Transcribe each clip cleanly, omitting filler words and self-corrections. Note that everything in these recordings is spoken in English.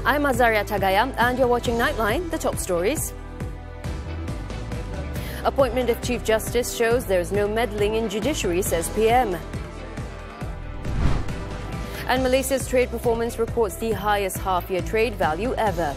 I'm Azaria Tagaya and you're watching Nightline, the top stories. Appointment of Chief Justice shows there is no meddling in judiciary, says PM. And Malaysia's trade performance records the highest half-year trade value ever.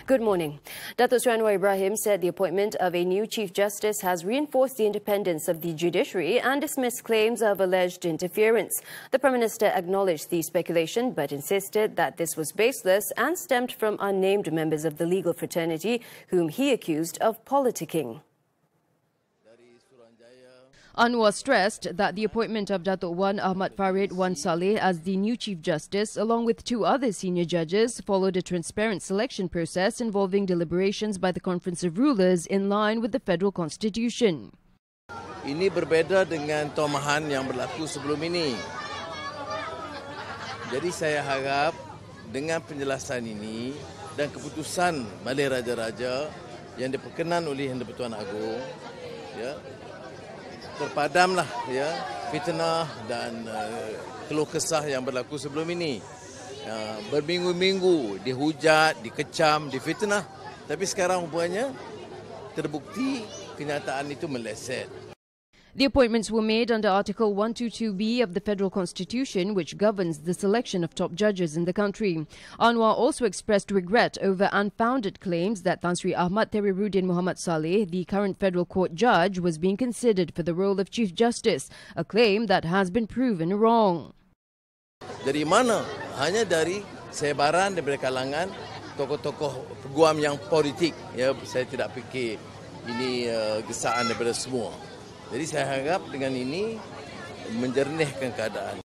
Good morning. Datuk Seri Anwar Ibrahim said the appointment of a new Chief Justice has reinforced the independence of the judiciary and dismissed claims of alleged interference. The Prime Minister acknowledged the speculation but insisted that this was baseless and stemmed from unnamed members of the legal fraternity whom he accused of politicking. Anwar stressed that the appointment of Datuk Wan Ahmad Farid Wan Saleh as the new Chief Justice, along with two other senior judges, followed a transparent selection process involving deliberations by the Conference of Rulers in line with the Federal Constitution. Ini berbeza dengan tomahan yang berlaku sebelum ini. Jadi saya harap dengan penjelasan ini dan keputusan Balai Raja-Raja yang diperkenan oleh Yang di-Pertuan Agong, ya, terpadamlah ya fitnah dan keluh kesah yang berlaku sebelum ini. Berminggu-minggu dihujat, dikecam, difitnah, tapi sekarang rupanya terbukti kenyataan itu meleset. The appointments were made under Article 122B of the Federal Constitution, which governs the selection of top judges in the country. Anwar also expressed regret over unfounded claims that Tan Sri Ahmad Teriruddin Muhammad Saleh, the current federal court judge, was being considered for the role of Chief Justice, a claim that has been proven wrong. Dari mana? Hanya dari sebaran daripada kalangan tokoh-tokoh peguam yang politik. Ya, saya tidak fikir ini gesaan daripada semua. Jadi saya harap dengan ini menjernihkan keadaan.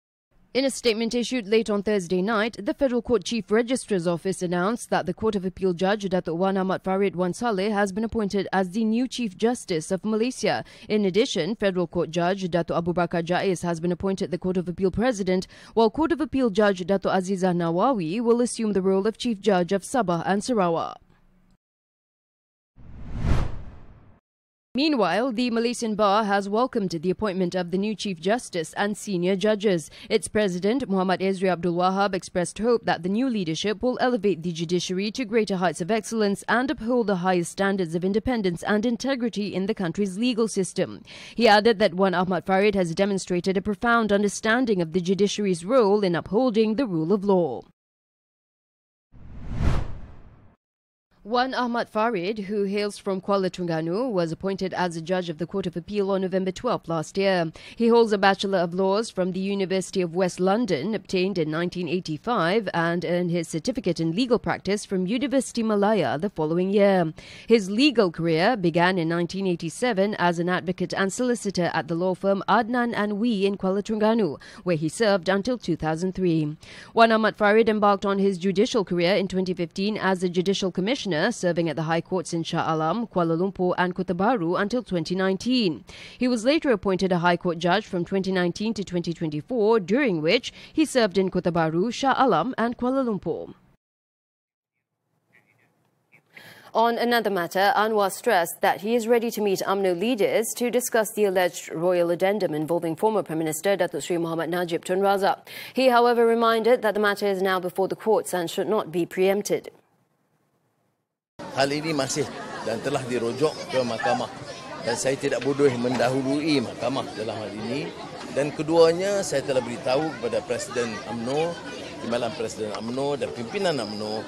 In a statement issued late on Thursday night, the Federal Court Chief Registrar's Office announced that the Court of Appeal Judge Datuk Wan Ahmad Farid Wan Saleh has been appointed as the new Chief Justice of Malaysia. In addition, Federal Court Judge Datuk Abu Bakar Jais has been appointed the Court of Appeal President, while Court of Appeal Judge Datuk Azizah Nawawi will assume the role of Chief Judge of Sabah and Sarawak. Meanwhile, the Malaysian Bar has welcomed the appointment of the new Chief Justice and senior judges. Its President, Muhammad Ezri Abdul Wahab, expressed hope that the new leadership will elevate the judiciary to greater heights of excellence and uphold the highest standards of independence and integrity in the country's legal system. He added that Wan Ahmad Farid has demonstrated a profound understanding of the judiciary's role in upholding the rule of law. Wan Ahmad Farid, who hails from Kuala Terengganu, was appointed as a judge of the Court of Appeal on November 12 last year. He holds a Bachelor of Laws from the University of West London, obtained in 1985, and earned his certificate in legal practice from University Malaya the following year. His legal career began in 1987 as an advocate and solicitor at the law firm Adnan and Wee in Kuala Terengganu, where he served until 2003. Wan Ahmad Farid embarked on his judicial career in 2015 as a judicial commissioner, serving at the High Courts in Shah Alam, Kuala Lumpur and Kota Bharu until 2019. He was later appointed a High Court judge from 2019 to 2024, during which he served in Kota Bharu, Shah Alam and Kuala Lumpur. On another matter, Anwar stressed that he is ready to meet UMNO leaders to discuss the alleged royal addendum involving former Prime Minister Datuk Seri Muhammad Najib Tun Razak. He, however, reminded that the matter is now before the courts and should not be preempted. Hal ini masih dan telah dirujuk ke mahkamah dan saya tidak bodoh mendahului mahkamah dalam hal ini, dan keduanya saya telah beritahu kepada Presiden UMNO, Timbalan Presiden UMNO dan pimpinan UMNO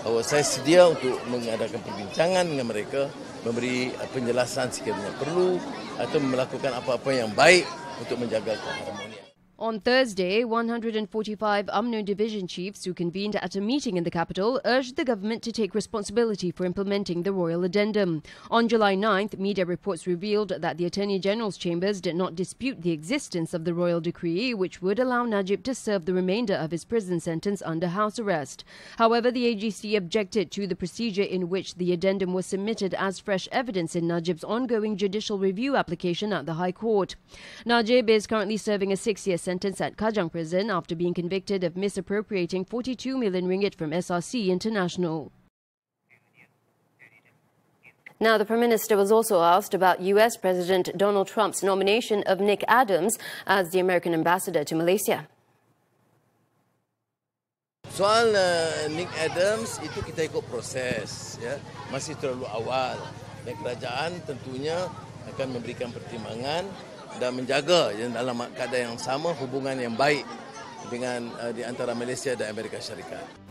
bahawa saya sedia untuk mengadakan perbincangan dengan mereka, memberi penjelasan sekiranya perlu atau melakukan apa-apa yang baik untuk menjaga keharmonian. On Thursday, 145 UMNO division chiefs who convened at a meeting in the capital urged the government to take responsibility for implementing the royal addendum. On July 9th, media reports revealed that the Attorney General's chambers did not dispute the existence of the royal decree, which would allow Najib to serve the remainder of his prison sentence under house arrest. However, the AGC objected to the procedure in which the addendum was submitted as fresh evidence in Najib's ongoing judicial review application at the High Court. Najib is currently serving a 6-year sentence at Kajang Prison after being convicted of misappropriating 42 million ringgit from SRC International. Now, the Prime Minister was also asked about US President Donald Trump's nomination of Nick Adams as the American ambassador to Malaysia. Soal Nick Adams itu kita ikut proses, ya, masih terlalu awal dan kerajaan tentunya akan memberikan pertimbangan dan menjaga dalam keadaan yang sama hubungan yang baik dengan di antara Malaysia dan Amerika Syarikat.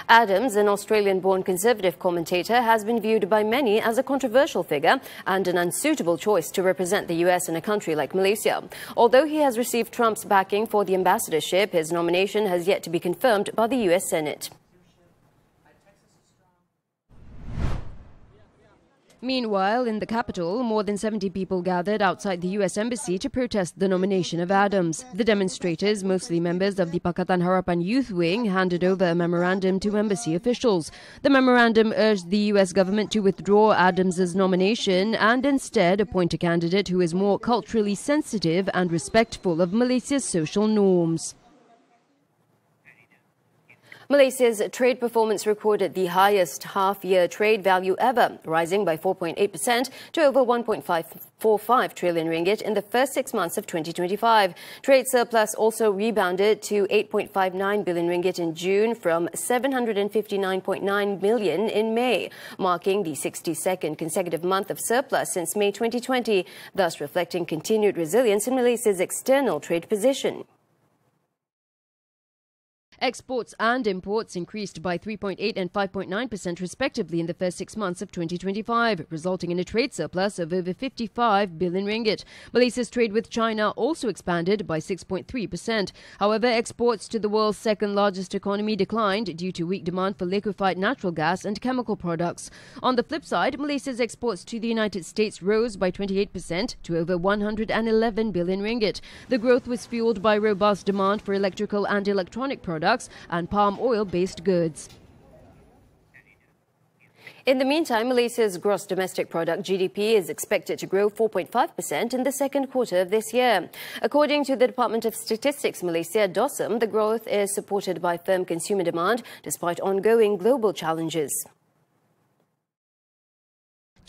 Adams, an Australian-born conservative commentator, has been viewed by many as a controversial figure and an unsuitable choice to represent the US in a country like Malaysia. Although he has received Trump's backing for the ambassadorship, his nomination has yet to be confirmed by the US Senate. Meanwhile, in the capital, more than 70 people gathered outside the US Embassy to protest the nomination of Adams. The demonstrators, mostly members of the Pakatan Harapan Youth Wing, handed over a memorandum to embassy officials. The memorandum urged the US government to withdraw Adams's nomination and instead appoint a candidate who is more culturally sensitive and respectful of Malaysia's social norms. Malaysia's trade performance recorded the highest half-year trade value ever, rising by 4.8% to over 1.545 trillion ringgit in the first 6 months of 2025. Trade surplus also rebounded to 8.59 billion ringgit in June from 759.9 billion in May, marking the 62nd consecutive month of surplus since May 2020, thus reflecting continued resilience in Malaysia's external trade position. Exports and imports increased by 3.8 and 5.9% respectively in the first 6 months of 2025, resulting in a trade surplus of over 55 billion ringgit. Malaysia's trade with China also expanded by 6.3%. However, exports to the world's second largest economy declined due to weak demand for liquefied natural gas and chemical products. On the flip side, Malaysia's exports to the United States rose by 28% to over 111 billion ringgit. The growth was fueled by robust demand for electrical and electronic products and palm oil-based goods. In the meantime, Malaysia's gross domestic product GDP is expected to grow 4.5% in the second quarter of this year. According to the Department of Statistics Malaysia, DOSM, the growth is supported by firm consumer demand despite ongoing global challenges.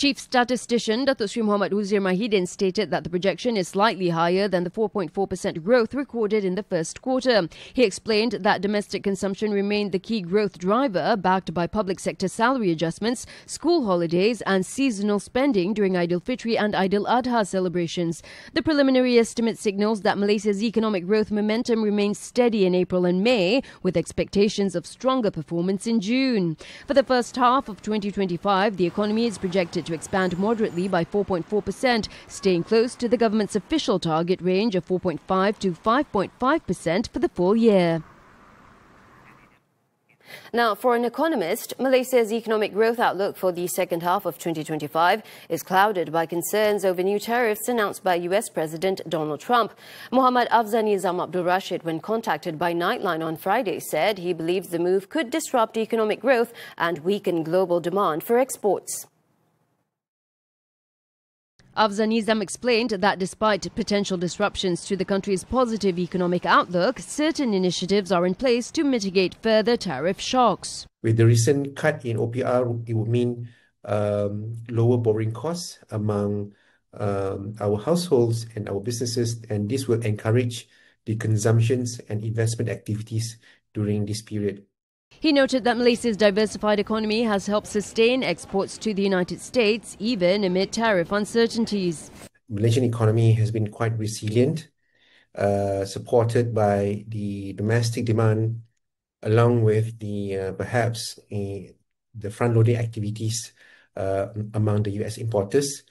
Chief Statistician Datuk Sri Muhammad Huzir Mahidin stated that the projection is slightly higher than the 4.4% growth recorded in the first quarter. He explained that domestic consumption remained the key growth driver, backed by public sector salary adjustments, school holidays and seasonal spending during Aidilfitri and Aidil Adha celebrations. The preliminary estimate signals that Malaysia's economic growth momentum remains steady in April and May, with expectations of stronger performance in June. For the first half of 2025, the economy is projected to expand moderately by 4.4%, staying close to the government's official target range of 4.5 to 5.5% for the full year. Now, for an economist, Malaysia's economic growth outlook for the second half of 2025 is clouded by concerns over new tariffs announced by US President Donald Trump. Muhammad Afzani Zam Abdul Rashid, when contacted by Nightline on Friday, said he believes the move could disrupt economic growth and weaken global demand for exports. Afzanizam explained that despite potential disruptions to the country's positive economic outlook, certain initiatives are in place to mitigate further tariff shocks. With the recent cut in OPR, it would mean lower borrowing costs among our households and our businesses, and this will encourage the consumptions and investment activities during this period. He noted that Malaysia's diversified economy has helped sustain exports to the United States, even amid tariff uncertainties. The Malaysian economy has been quite resilient, supported by the domestic demand, along with the perhaps the front-loading activities among the US importers,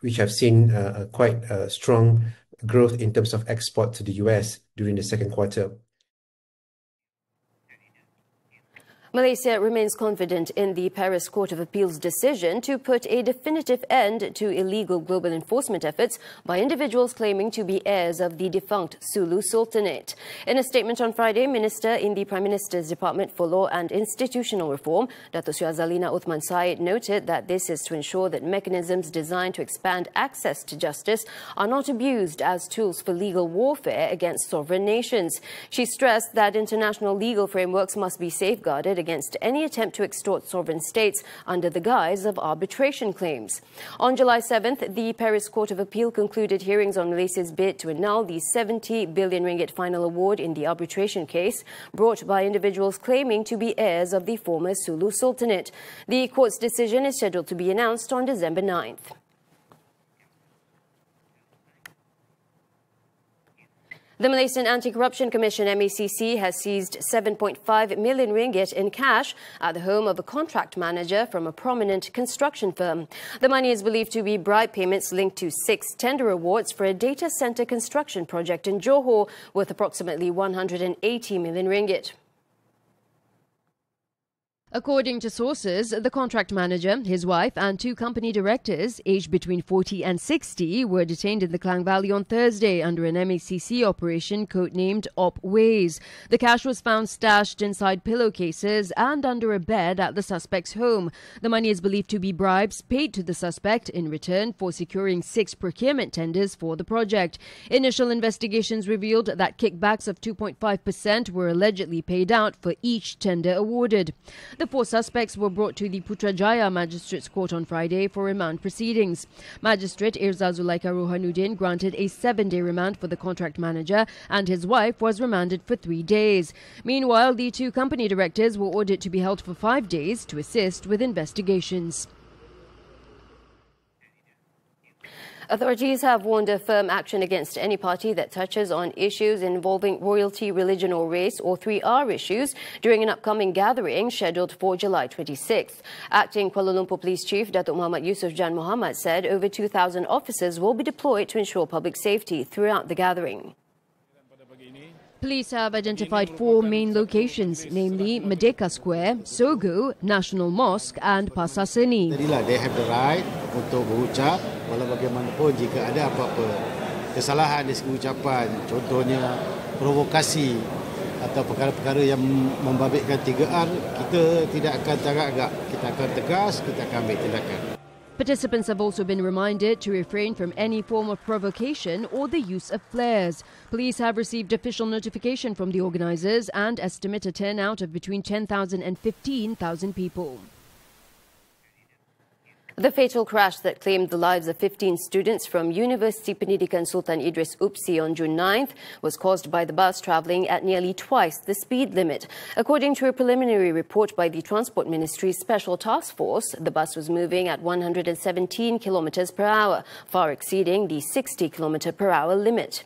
which have seen quite strong growth in terms of export to the US during the second quarter. Malaysia remains confident in the Paris Court of Appeal's decision to put a definitive end to illegal global enforcement efforts by individuals claiming to be heirs of the defunct Sulu Sultanate. In a statement on Friday, Minister in the Prime Minister's Department for Law and Institutional Reform, Datuk Sri Azalina Uthman Said, noted that this is to ensure that mechanisms designed to expand access to justice are not abused as tools for legal warfare against sovereign nations. She stressed that international legal frameworks must be safeguarded against any attempt to extort sovereign states under the guise of arbitration claims. On July 7th, the Paris Court of Appeal concluded hearings on Malaysia's bid to annul the 70 billion ringgit final award in the arbitration case brought by individuals claiming to be heirs of the former Sulu Sultanate. The court's decision is scheduled to be announced on December 9th. The Malaysian Anti-Corruption Commission MACC has seized 7.5 million ringgit in cash at the home of a contract manager from a prominent construction firm. The money is believed to be bribe payments linked to 6 tender awards for a data center construction project in Joho worth approximately 180 million ringgit. According to sources, the contract manager, his wife and 2 company directors, aged between 40 and 60, were detained in the Klang Valley on Thursday under an MACC operation codenamed Op Ways. The cash was found stashed inside pillowcases and under a bed at the suspect's home. The money is believed to be bribes paid to the suspect in return for securing 6 procurement tenders for the project. Initial investigations revealed that kickbacks of 2.5% were allegedly paid out for each tender awarded. The 4 suspects were brought to the Putrajaya Magistrates Court on Friday for remand proceedings. Magistrate Irza Zulaika Rohanuddin granted a 7-day remand for the contract manager, and his wife was remanded for 3 days. Meanwhile, the 2 company directors were ordered to be held for 5 days to assist with investigations. Authorities have warned of firm action against any party that touches on issues involving royalty, religion or race, or 3R issues during an upcoming gathering scheduled for July 26th. Acting Kuala Lumpur Police Chief Datuk Muhammad Yusof Jan Muhammad said over 2,000 officers will be deployed to ensure public safety throughout the gathering. Police have identified 4 main locations, namely Merdeka Square, Sogo, National Mosque and Pasar Seni. They have the right untuk berucap walau bagaimanapun jika ada apa-apa kesalahan dari segi ucapan, contohnya provokasi atau perkara-perkara yang membabitkan 3R, kita tidak akan teragak, kita akan tegas, kita akan ambil tindakan. Participants have also been reminded to refrain from any form of provocation or the use of flares. Police have received official notification from the organisers and estimate a turnout of between 10,000 and 15,000 people. The fatal crash that claimed the lives of 15 students from University Pendidikan Sultan Idris UPSI on June 9th was caused by the bus travelling at nearly twice the speed limit. According to a preliminary report by the Transport Ministry's Special Task Force, the bus was moving at 117 km per hour, far exceeding the 60 km per hour limit.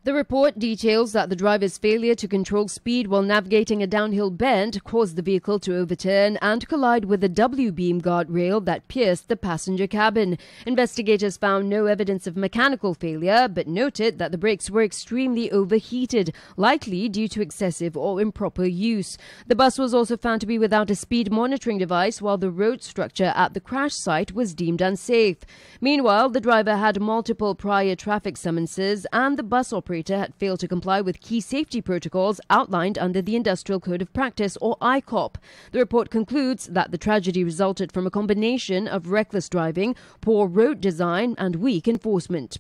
The report details that the driver's failure to control speed while navigating a downhill bend caused the vehicle to overturn and collide with the W-beam guardrail that pierced the passenger cabin. Investigators found no evidence of mechanical failure but noted that the brakes were extremely overheated, likely due to excessive or improper use. The bus was also found to be without a speed monitoring device, while the road structure at the crash site was deemed unsafe. Meanwhile, the driver had multiple prior traffic summonses and the bus operator had failed to comply with key safety protocols outlined under the Industrial Code of Practice, or ICOP. The report concludes that the tragedy resulted from a combination of reckless driving, poor road design and weak enforcement.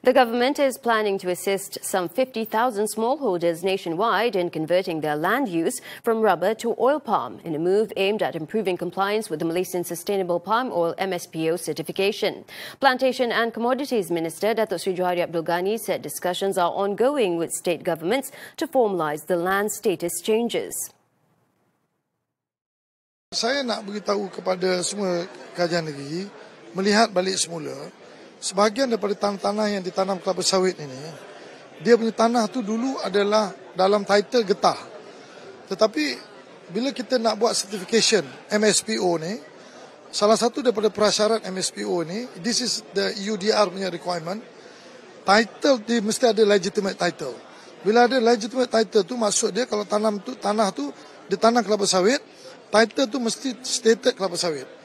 The government is planning to assist some 50,000 smallholders nationwide in converting their land use from rubber to oil palm in a move aimed at improving compliance with the Malaysian Sustainable Palm Oil MSPO certification. Plantation and Commodities Minister Datuk Sri Johari Abdul Ghani said discussions are ongoing with state governments to formalise the land status changes. Saya nak beritahu kepada semua kajian negeri, melihat balik semula, sebahagian daripada tanah-tanah yang ditanam kelapa sawit ini, dia punya tanah tu dulu adalah dalam title getah. Tetapi bila kita nak buat certification MSPO ni, salah satu daripada prasyarat MSPO ni, this is the UDR punya requirement, title dia mesti ada legitimate title. Bila ada legitimate title tu, maksud dia kalau tanah tu ditanam kelapa sawit, title tu mesti stated kelapa sawit.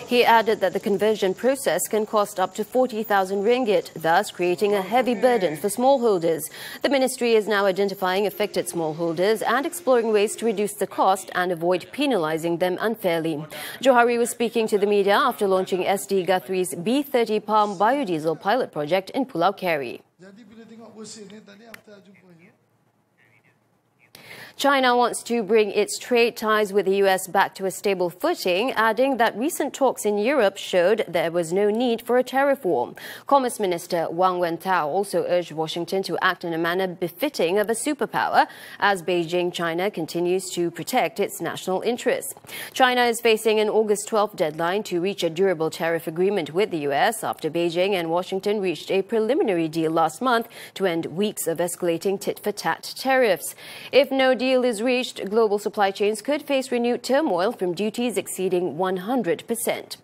He added that the conversion process can cost up to 40,000 ringgit, thus creating a heavy burden for smallholders. The ministry is now identifying affected smallholders and exploring ways to reduce the cost and avoid penalising them unfairly. Johari was speaking to the media after launching SD Guthrie's B30 Palm Biodiesel pilot project in Pulau Keri. China wants to bring its trade ties with the US back to a stable footing, adding that recent talks in Europe showed there was no need for a tariff war. Commerce Minister Wang Wentao also urged Washington to act in a manner befitting of a superpower as Beijing, China continues to protect its national interests. China is facing an August 12th deadline to reach a durable tariff agreement with the US after Beijing and Washington reached a preliminary deal last month to end weeks of escalating tit-for-tat tariffs. If no deal is reached, global supply chains could face renewed turmoil from duties exceeding 100%.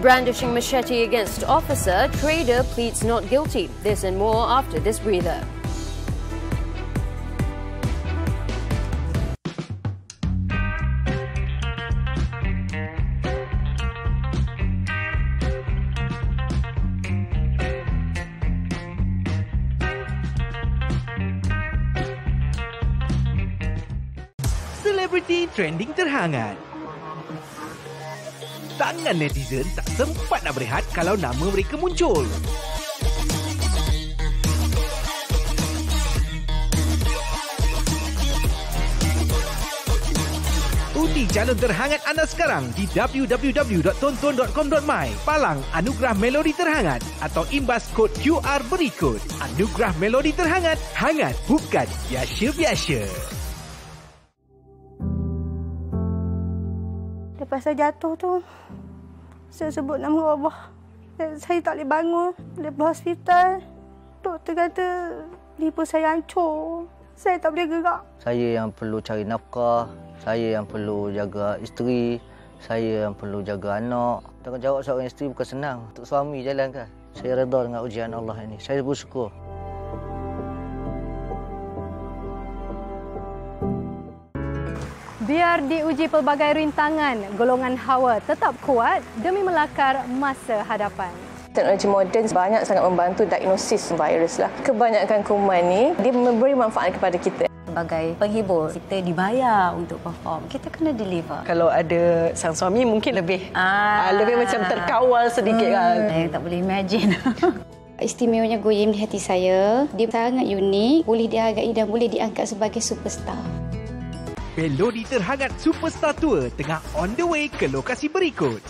Brandishing machete against officer, trader pleads not guilty. This and more after this breather. Selebriti trending terhangat. Tangan netizen tak sempat nak berehat kalau nama mereka muncul. Undi calon terhangat anda sekarang di www.tonton.com.my. Palang Anugerah Melodi Terhangat atau imbas kod QR berikut. Anugerah Melodi Terhangat, hangat bukan biasa-biasa. Lepas saya jatuh tu, saya sebut nama Allah. Saya tak boleh bangun. Lepas hospital, doktor kata liver saya hancur. Saya tak boleh gerak. Saya yang perlu cari nafkah, saya yang perlu jaga isteri, saya yang perlu jaga anak. Tanggungjawab seorang isteri bukan senang. Untuk suami jalankan. Saya redha dengan ujian Allah ini. Saya bersyukur. Biar diuji pelbagai rintangan, golongan Hawa tetap kuat demi melakar masa hadapan. Teknologi moden banyak sangat membantu diagnosis virus lah. Kebanyakan kuman ni, dia memberi manfaat kepada kita. Sebagai penghibur, kita dibayar untuk perform. Kita kena deliver. Kalau ada sang suami mungkin lebih macam terkawal sedikit kan. Saya tak boleh imagine. Istimewanya Goyim di hati saya. Dia sangat unik, boleh dihargai dan boleh diangkat sebagai superstar. Melodi terhangat Superstar Tour tengah on the way ke lokasi berikut.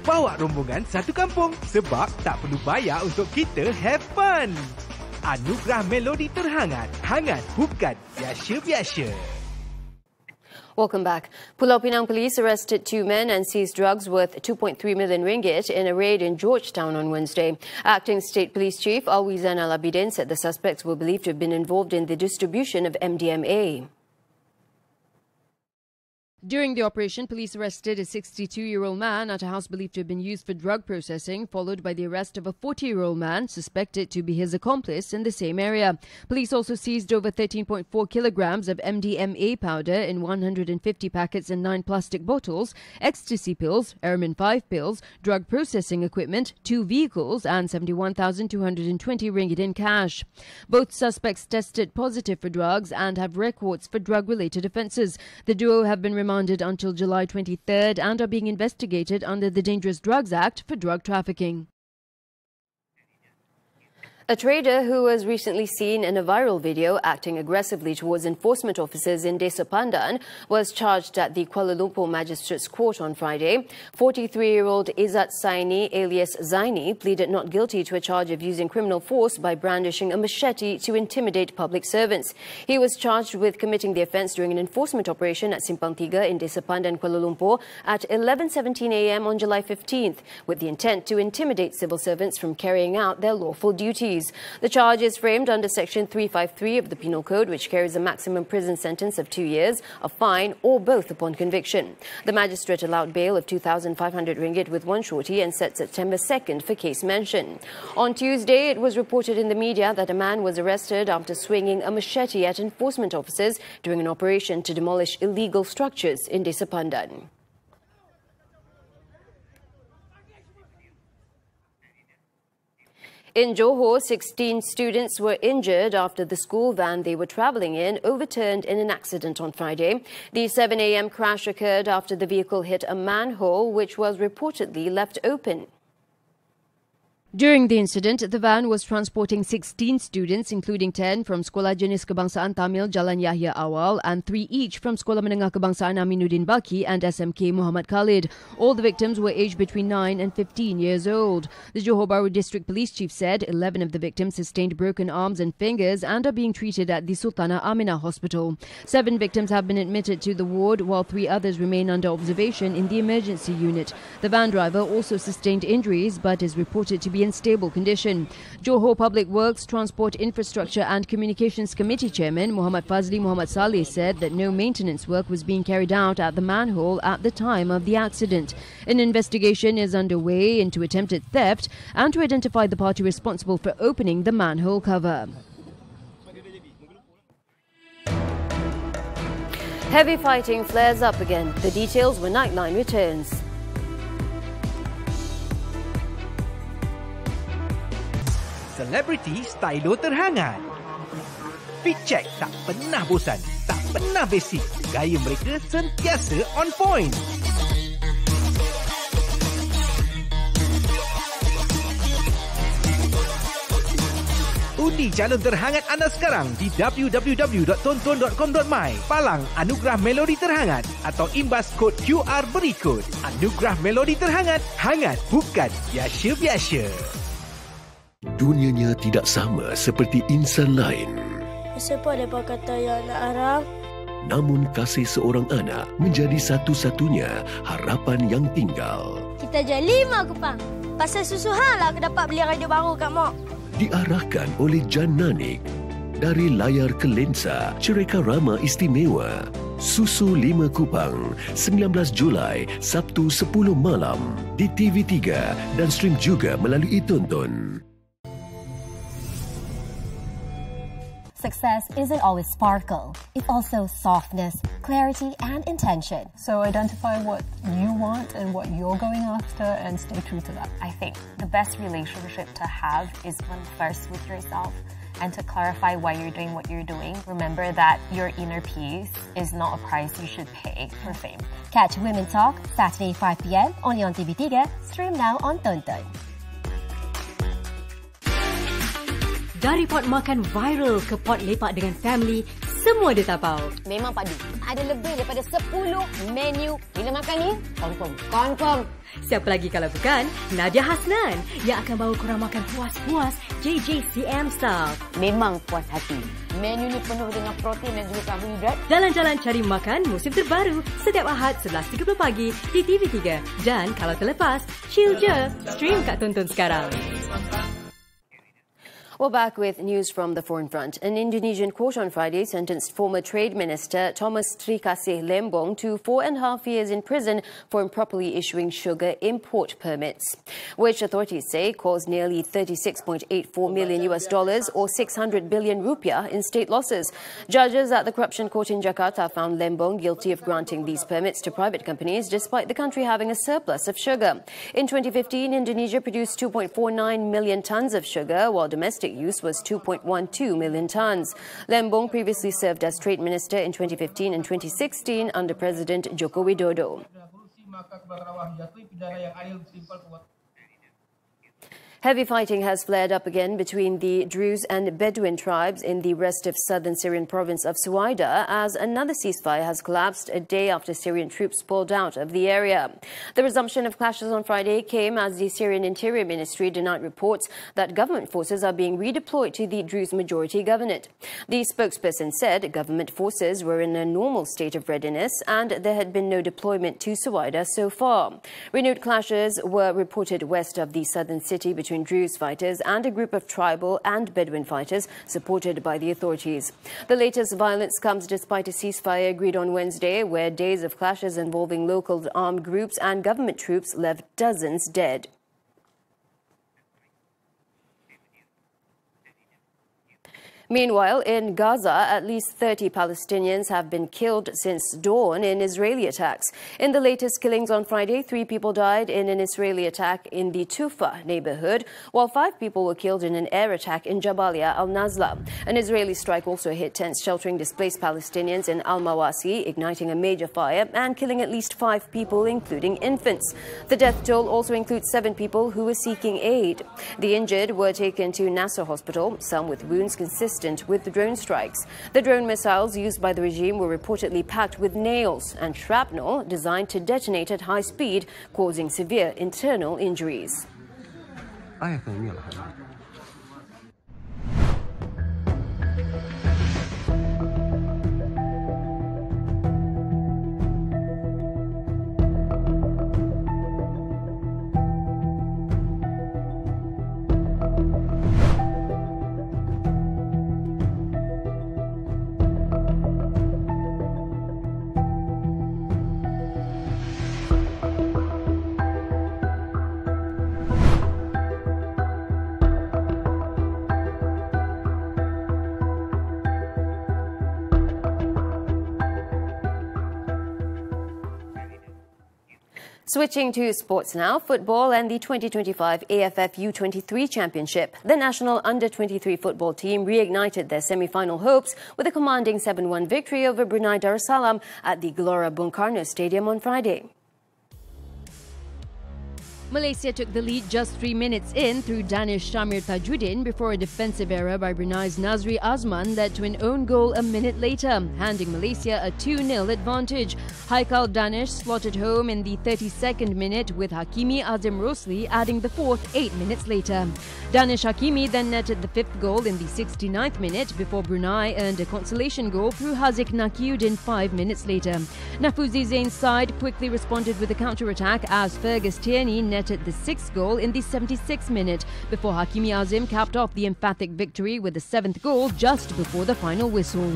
Bawa rombongan satu kampung sebab tak perlu bayar untuk kita have fun. Anugerah Melodi Terhangat, hangat bukan biasa-biasa. Welcome back. Pulau Penang police arrested 2 men and seized drugs worth 2.3 million ringgit in a raid in Georgetown on Wednesday. Acting State Police Chief Zainal said the suspects were believed to have been involved in the distribution of MDMA. During the operation, police arrested a 62-year-old man at a house believed to have been used for drug processing, followed by the arrest of a 40-year-old man suspected to be his accomplice in the same area. Police also seized over 13.4 kilograms of MDMA powder in 150 packets and 9 plastic bottles, ecstasy pills, Aramin 5 pills, drug processing equipment, 2 vehicles and 71,220 ringgit in cash. Both suspects tested positive for drugs and have records for drug-related offences. The duo have been remanded until July 23rd and are being investigated under the Dangerous Drugs Act for drug trafficking. A trader who was recently seen in a viral video acting aggressively towards enforcement officers in Desa Pandan was charged at the Kuala Lumpur Magistrates Court on Friday. 43-year-old Izzat Saini alias Zaini pleaded not guilty to a charge of using criminal force by brandishing a machete to intimidate public servants. He was charged with committing the offence during an enforcement operation at Simpang 3 in Desa Pandan, Kuala Lumpur at 11:17 a.m. on July 15th with the intent to intimidate civil servants from carrying out their lawful duties. The charge is framed under Section 353 of the Penal Code, which carries a maximum prison sentence of 2 years, a fine, or both upon conviction. The magistrate allowed bail of 2,500 ringgit with one shorty and set September 2nd for case mention. On Tuesday, it was reported in the media that a man was arrested after swinging a machete at enforcement officers during an operation to demolish illegal structures in Desa Pandan. In Joho, 16 students were injured after the school van they were travelling in overturned in an accident on Friday. The 7 a.m. crash occurred after the vehicle hit a manhole which was reportedly left open. During the incident, the van was transporting 16 students, including 10 from Sekolah Jenis Kebangsaan Tamil Jalan Yahya Awal and 3 each from Sekolah Menengah Kebangsaan Aminuddin Baki and SMK Muhammad Khalid. All the victims were aged between 9 and 15 years old. The Johor Bahru District Police Chief said 11 of the victims sustained broken arms and fingers and are being treated at the Sultanate Aminah Hospital. 7 victims have been admitted to the ward while 3 others remain under observation in the emergency unit. The van driver also sustained injuries but is reported to be in stable condition. Johor Public Works, Transport Infrastructure and Communications Committee Chairman Muhammad Fazli Muhammad Saleh said that no maintenance work was being carried out at the manhole at the time of the accident. An investigation is underway into attempted theft and to identify the party responsible for opening the manhole cover. Heavy fighting flares up again. The details when Nightline returns. Selebriti stylo terhangat. Fit check tak pernah bosan, tak pernah basic. Gaya mereka sentiasa on point. Undi calon terhangat anda sekarang di www.tonton.com.my. Palang Anugerah Melodi Terhangat atau imbas kod QR berikut. Anugerah Melodi Terhangat, hangat bukan biasa-biasa. Dunianya tidak sama seperti insan lain. Siapa mereka kata yang nak haram? Namun kasih seorang anak menjadi satu-satunya harapan yang tinggal. Kita jual 5 kupang. Pasal susu hang lah aku dapat beli radio baru kat Mak. Diarahkan oleh Jan Nanik. Dari layar ke lensa, cerita rama istimewa. Susu 5 Kupang, 19 Julai, Sabtu 10 malam di TV3 dan stream juga melalui Tonton. Success isn't always sparkle. It's also softness, clarity, and intention. So identify what you want and what you're going after and stay true to that. I think the best relationship to have is one first with yourself and to clarify why you're doing what you're doing. Remember that your inner peace is not a price you should pay for fame. Catch Women Talk Saturday 5 p.m. only on TV3. Stream now on Tonton. Dari pot makan viral ke pot lepak dengan family, semua dia tapau. Memang padu. Ada lebih daripada 10 menu. Bila makan ni, confirm. Siapa lagi kalau bukan Nadia Hasnan yang akan bawa korang makan puas-puas JJCM style. Memang puas hati. Menu ni penuh dengan protein dan juga karbohidrat. Jalan-jalan cari makan musim terbaru setiap Ahad 11.30 pagi di TV3. Dan kalau terlepas, chill je. Stream kat Tonton sekarang. We're back with news from the foreign front. An Indonesian court on Friday sentenced former Trade Minister Thomas Trikasih Lembong to 4.5 years in prison for improperly issuing sugar import permits, which authorities say caused nearly $36.84 million or 600 billion rupiah in state losses. Judges at the Corruption Court in Jakarta found Lembong guilty of granting these permits to private companies despite the country having a surplus of sugar. In 2015, Indonesia produced 2.49 million tons of sugar, while domestic use was 2.12 million tons. Lembong previously served as Trade Minister in 2015 and 2016 under President Joko Widodo. Heavy fighting has flared up again between the Druze and Bedouin tribes in the rest of southern Syrian province of Suwaida as another ceasefire has collapsed a day after Syrian troops pulled out of the area. The resumption of clashes on Friday came as the Syrian Interior Ministry denied reports that government forces are being redeployed to the Druze majority governorate. The spokesperson said government forces were in a normal state of readiness and there had been no deployment to Suwaida so far. Renewed clashes were reported west of the southern city between Druze fighters and a group of tribal and Bedouin fighters supported by the authorities. The latest violence comes despite a ceasefire agreed on Wednesday, where days of clashes involving local armed groups and government troops left dozens dead. Meanwhile, in Gaza, at least 30 Palestinians have been killed since dawn in Israeli attacks. In the latest killings on Friday, 3 people died in an Israeli attack in the Tufa neighborhood, while 5 people were killed in an air attack in Jabalia al-Nazla. An Israeli strike also hit tents sheltering displaced Palestinians in Al-Mawasi, igniting a major fire and killing at least 5 people, including infants. The death toll also includes 7 people who were seeking aid. The injured were taken to Nasser Hospital, some with wounds consistent with the drone strikes. The drone missiles used by the regime were reportedly packed with nails and shrapnel designed to detonate at high speed, causing severe internal injuries. Switching to sports now, football and the 2025 AFF U23 Championship. The national under-23 football team reignited their semi-final hopes with a commanding 7-1 victory over Brunei Darussalam at the Gelora Bung Karno Stadium on Friday. Malaysia took the lead just 3 minutes in through Danish Shamir Tajuddin before a defensive error by Brunei's Nazri Azman led to an own goal a minute later, handing Malaysia a 2-0 advantage. Haikal Danish slotted home in the 32nd minute with Hakimi Azim Rosli adding the 4th 8 minutes later. Danish Hakimi then netted the 5th goal in the 69th minute before Brunei earned a consolation goal through Haziq Nakiuddin 5 minutes later. Nafuzi Zain's side quickly responded with a counter-attack as Fergus Tierney netted the 6th goal in the 76th minute before Hakimi Azim capped off the emphatic victory with the 7th goal just before the final whistle.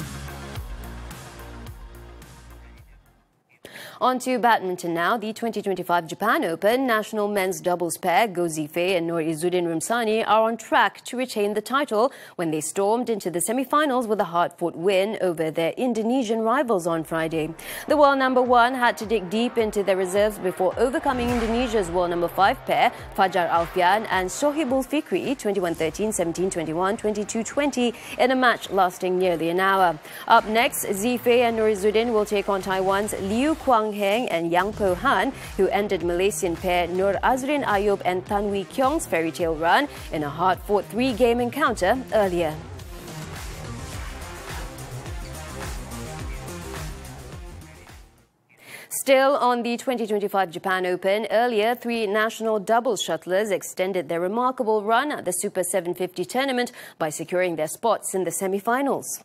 On to badminton now. The 2025 Japan Open national men's doubles pair Go Zifei and Noor Izzuddin Rumsani are on track to retain the title when they stormed into the semi-finals with a hard-fought win over their Indonesian rivals on Friday. The world number 1 had to dig deep into their reserves before overcoming Indonesia's world number 5 pair Fajar Alfian and Sohibul Fikri 21-13, 17-21, 22-20 in a match lasting nearly an hour. Up next, Zifei and Noor Izzuddin will take on Taiwan's Liu Kuang Heng and Yang Po Han, who ended Malaysian pair Nur Azrin Ayub and Tan Wee Kiong's fairy tale run in a hard-fought 3-game encounter earlier. Still on the 2025 Japan Open, earlier 3 national doubles shuttlers extended their remarkable run at the Super 750 tournament by securing their spots in the semi-finals.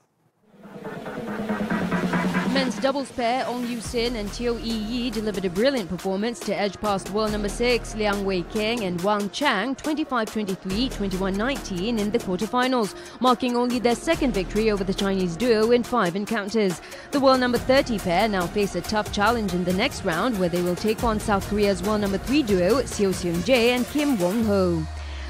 Men's doubles pair Ong Yu Sin and Teo Yi Yi delivered a brilliant performance to edge past world number 6 Liang Wei Keng and Wang Chang 25-23, 21-19 in the quarterfinals, marking only their 2nd victory over the Chinese duo in 5 encounters. The world number 30 pair now face a tough challenge in the next round, where they will take on South Korea's world number 3 duo Seo Seung Jae and Kim Wong Ho.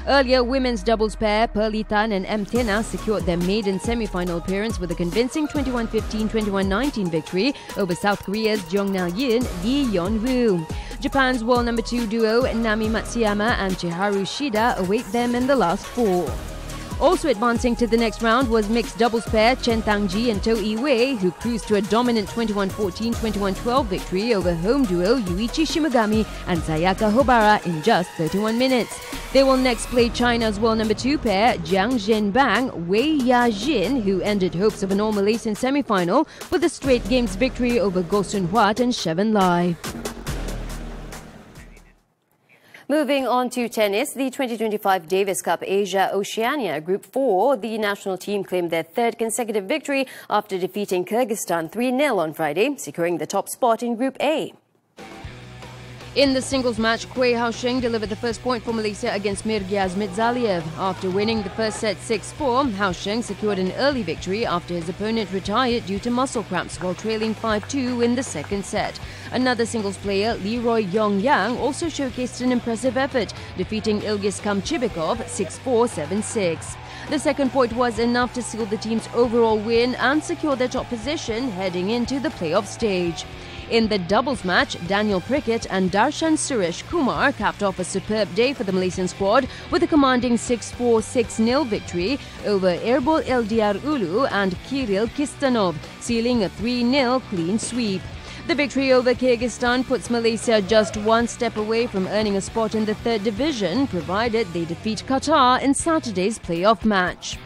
Earlier, women's doubles pair Pearly Tan and M. Tena secured their maiden semi-final appearance with a convincing 21-15, 21-19 victory over South Korea's Jong Na-yin, Lee Yeon-woo. Japan's world number 2 duo Nami Matsuyama and Chiharu Shida await them in the last 4. Also advancing to the next round was mixed doubles pair Chen Tangji and Toh Iwei, who cruised to a dominant 21-14, 21-12 victory over home duo Yuichi Shimogami and Sayaka Hobara in just 31 minutes. They will next play China's world number 2 pair Jiang Zhenbang, Wei Yajin, who ended hopes of an all-Malaysian semi-final with a straight games victory over Goh Sun Huat and Shevan Lai. Moving on to tennis, the 2025 Davis Cup Asia Oceania Group 4, the national team claimed their third consecutive victory after defeating Kyrgyzstan 3-0 on Friday, securing the top spot in Group A. In the singles match, Kuei Haosheng delivered the first point for Malaysia against Mirgyaz Mirzaliev. After winning the first set 6-4, Haosheng secured an early victory after his opponent retired due to muscle cramps while trailing 5-2 in the second set. Another singles player, Leroy Yongyang, also showcased an impressive effort, defeating Ilgiz Kamchibikov 6-4, 7-6. The second point was enough to seal the team's overall win and secure their top position heading into the playoff stage. In the doubles match, Daniel Prickett and Darshan Suresh Kumar capped off a superb day for the Malaysian squad with a commanding 6-4, 6-0 victory over Erbol Eldiar Ulu and Kirill Kistanov, sealing a 3-0 clean sweep. The victory over Kyrgyzstan puts Malaysia just one step away from earning a spot in the third division, provided they defeat Qatar in Saturday's playoff match.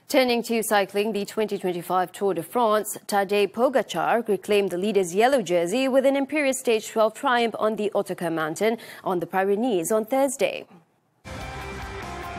Turning to cycling, the 2025 Tour de France, Tadej Pogacar reclaimed the leader's yellow jersey with an Imperial Stage 12 triumph on the Ottocar mountain on the Pyrenees on Thursday.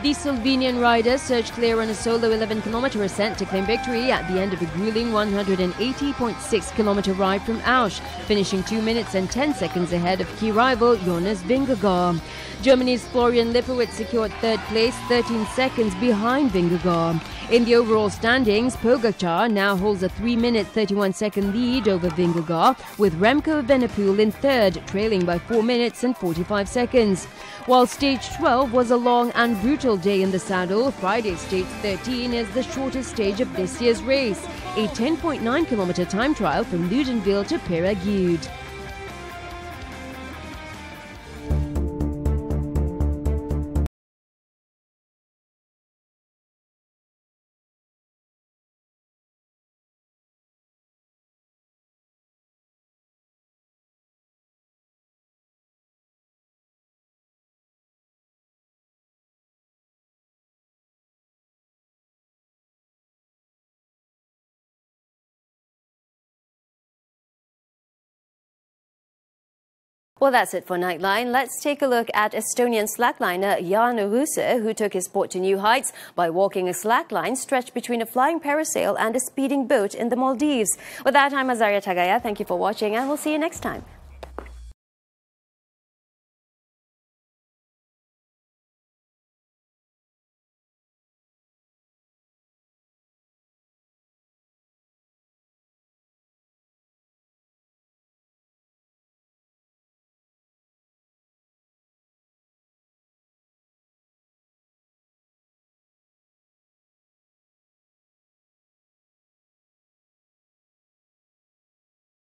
The Slovenian rider surged clear on a solo 11-kilometre ascent to claim victory at the end of a grueling 180.6-kilometre ride from Ausch, finishing 2 minutes and 10 seconds ahead of key rival Jonas Vingegaard. Germany's Florian Lipowitz secured third place, 13 seconds behind Vingegaard. In the overall standings, Pogacar now holds a 3-minute 31-second lead over Vingegaard, with Remco Evenepoel in third, trailing by 4 minutes and 45 seconds. While Stage 12 was a long and brutal day in the saddle, Friday's Stage 13 is the shortest stage of this year's race, a 10.9-kilometre time trial from Ludenville to Peyragudes. Well, that's it for Nightline. Let's take a look at Estonian slackliner Jan Ruse, who took his sport to new heights by walking a slackline stretched between a flying parasail and a speeding boat in the Maldives. With that, I'm Azaria Tagaya. Thank you for watching, and we'll see you next time.